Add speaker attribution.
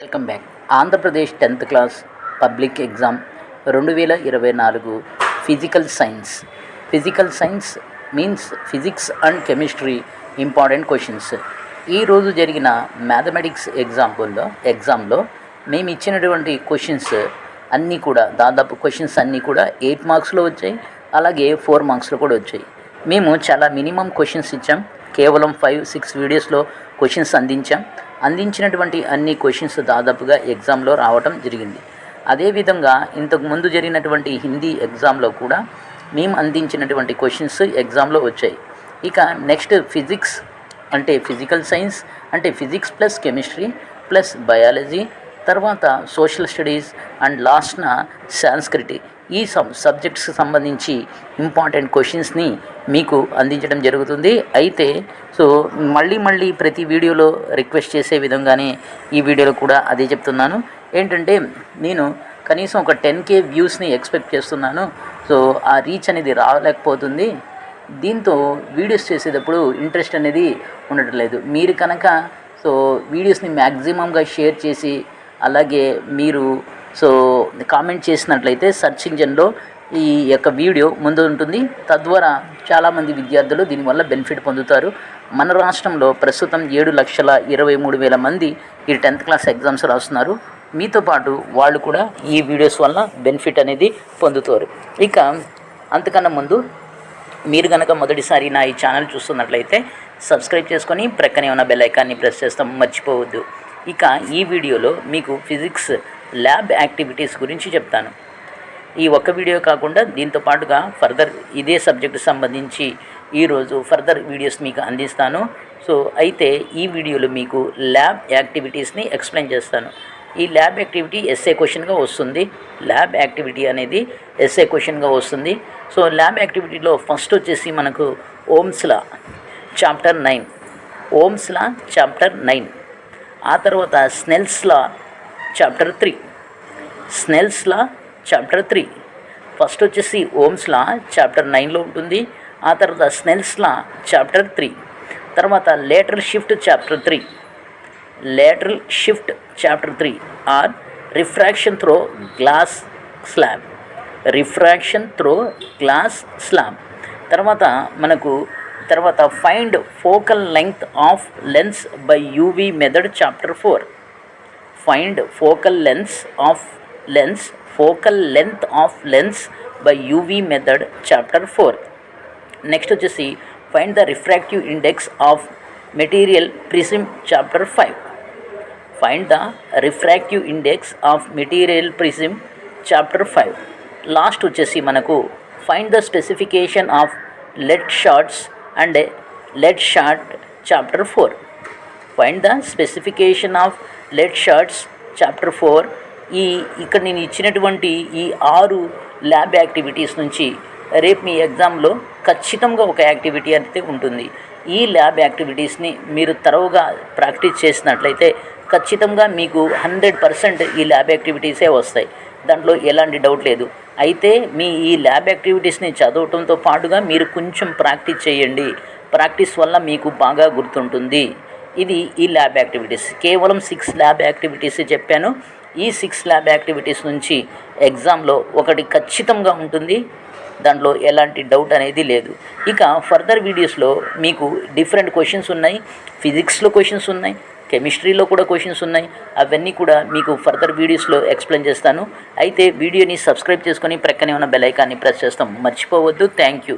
Speaker 1: Welcome back. Andhra Pradesh 10th class public exam 2024 physical science means physics and chemistry important questions. ఈరోజు జరిగిన mathematics ఎగ్జామ్లో మేము ఇచ్చినటువంటి క్వశ్చన్స్ అన్నీ కూడా దాదాపు క్వశ్చన్స్ అన్నీ కూడా 8 మార్క్స్లో వచ్చాయి, అలాగే 4 మార్క్స్లో కూడా వచ్చాయి. మేము చాలా మినిమం క్వశ్చన్స్ ఇచ్చాం, కేవలం 5-6 వీడియోస్లో క్వశ్చన్స్ అందించినటువంటి అన్ని క్వశ్చన్స్ దాదాపుగా ఎగ్జామ్లో రావటం జరిగింది. అదేవిధంగా ఇంతకుముందు జరిగినటువంటి హిందీ ఎగ్జామ్లో కూడా మేము అందించినటువంటి క్వశ్చన్స్ ఎగ్జామ్లో వచ్చాయి. ఇక నెక్స్ట్ ఫిజిక్స్ అంటే ఫిజికల్ సైన్స్ అంటే physics plus chemistry plus biology, తర్వాత సోషల్ స్టడీస్ అండ్ లాస్ట్న సాంస్క్రిట్, ఈ సబ్జెక్ట్స్కి సంబంధించి ఇంపార్టెంట్ క్వశ్చన్స్ని మీకు అందించడం జరుగుతుంది. అయితే మళ్ళీ ప్రతి వీడియోలో రిక్వెస్ట్ చేసే విధంగానే ఈ వీడియోలో కూడా అదే చెప్తున్నాను. ఏంటంటే నేను కనీసం ఒక 10K వ్యూస్ని ఎక్స్పెక్ట్ చేస్తున్నాను. ఆ రీచ్ అనేది రాలేకపోతుంది. దీంతో వీడియోస్ చేసేటప్పుడు ఇంట్రెస్ట్ అనేది ఉండటం లేదు. మీరు కనుక వీడియోస్ని మ్యాక్సిమంగా షేర్ చేసి అలాగే మీరు కామెంట్ చేసినట్లయితే సెర్చ్ ఇంజన్లో ఈ యొక్క వీడియో ముందు ఉంటుంది. తద్వారా చాలామంది విద్యార్థులు దీనివల్ల బెనిఫిట్ పొందుతారు. మన రాష్ట్రంలో ప్రస్తుతం 7,23,000 మంది ఈ 10th క్లాస్ ఎగ్జామ్స్ రాస్తున్నారు. మీతో పాటు వాళ్ళు కూడా ఈ వీడియోస్ వల్ల బెనిఫిట్ అనేది పొందుతారు. ఇక అంతకన్నా ముందు మీరు కనుక మొదటిసారి నా ఈ ఛానల్ చూస్తున్నట్లయితే సబ్స్క్రైబ్ చేసుకొని ప్రక్కనే ఉన్న బెల్ ఐకాన్ని ప్రెస్ చేస్తాం, మర్చిపోవద్దు. ఇక ఈ వీడియోలో మీకు ఫిజిక్స్ ల్యాబ్ యాక్టివిటీస్ గురించి చెప్తాను. ఈ ఒక్క వీడియో కాకుండా దీంతో పాటుగా ఫర్దర్ ఇదే సబ్జెక్టు సంబంధించి ఈరోజు ఫర్దర్ వీడియోస్ మీకు అందిస్తాను. అయితే ఈ వీడియోలో మీకు ల్యాబ్ యాక్టివిటీస్ని ఎక్స్ప్లెయిన్ చేస్తాను. ఈ ల్యాబ్ యాక్టివిటీ ఎస్ఏ క్వశ్చన్గా వస్తుంది. ల్యాబ్ యాక్టివిటీ అనేది ఎస్ఏ క్వశ్చన్గా వస్తుంది. ల్యాబ్ యాక్టివిటీలో ఫస్ట్ వచ్చేసి మనకు ఓమ్స్ లా చాప్టర్ 9, ఆ తర్వాత స్నెల్స్ లా చాప్టర్ 3. ఫస్ట్ వచ్చేసి ఓమ్స్ లా చాప్టర్ 9లో ఉంటుంది. ఆ తర్వాత స్నెల్స్ లా చాప్టర్ 3, తర్వాత lateral shift chapter 3 or refraction through glass slab. తర్వాత find focal length of lens by UV method chapter 4. Find focal length of lens by UV method chapter 4. Next వచ్చేసి find the refractive index of material prism chapter 5. Find the refractive index of material prism chapter 5. Last వచ్చేసి మనకు find the specification of lead shots and lead shot chapter 4. Find the specification of lead shots chapter 4. ఇక్కడ నేను ఇచ్చినటువంటి ఈ 6 lab activities నుంచి రేపు మీ ఎగ్జామ్లో ఖచ్చితంగా ఒక యాక్టివిటీ అయితే ఉంటుంది. ఈ ల్యాబ్ యాక్టివిటీస్ని మీరు తరోగా ప్రాక్టీస్ చేసినట్లయితే ఖచ్చితంగా మీకు 100% ఈ ల్యాబ్ యాక్టివిటీసే వస్తాయి. దాంట్లో ఎలాంటి డౌట్ లేదు. అయితే మీ ఈ ల్యాబ్ యాక్టివిటీస్ని చదవటంతో పాటుగా మీరు కొంచెం ప్రాక్టీస్ చేయండి. ప్రాక్టీస్ వల్ల మీకు బాగా గుర్తుంటుంది. ఇది ఈ ల్యాబ్ యాక్టివిటీస్. కేవలం 6 ల్యాబ్ యాక్టివిటీస్ చెప్పాను. ఈ 6 ల్యాబ్ యాక్టివిటీస్ నుంచి ఎగ్జామ్లో ఒకటి ఖచ్చితంగా ఉంటుంది. దాంట్లో ఎలాంటి డౌట్ అనేది లేదు. ఇక ఫర్దర్ వీడియోస్లో మీకు డిఫరెంట్ క్వశ్చన్స్ ఉన్నాయి. ఫిజిక్స్లో క్వశ్చన్స్ ఉన్నాయి, కెమిస్ట్రీలో కూడా క్వశ్చన్స్ ఉన్నాయి. అవన్నీ కూడా మీకు ఫర్దర్ వీడియోస్లో ఎక్స్ప్లెయిన్ చేస్తాను. అయితే వీడియోని సబ్స్క్రైబ్ చేసుకొని ప్రక్కనే ఉన్న బెల్ ఐకాన్ని ప్రెస్ చేస్తాం, మర్చిపోవద్దు. Thank you.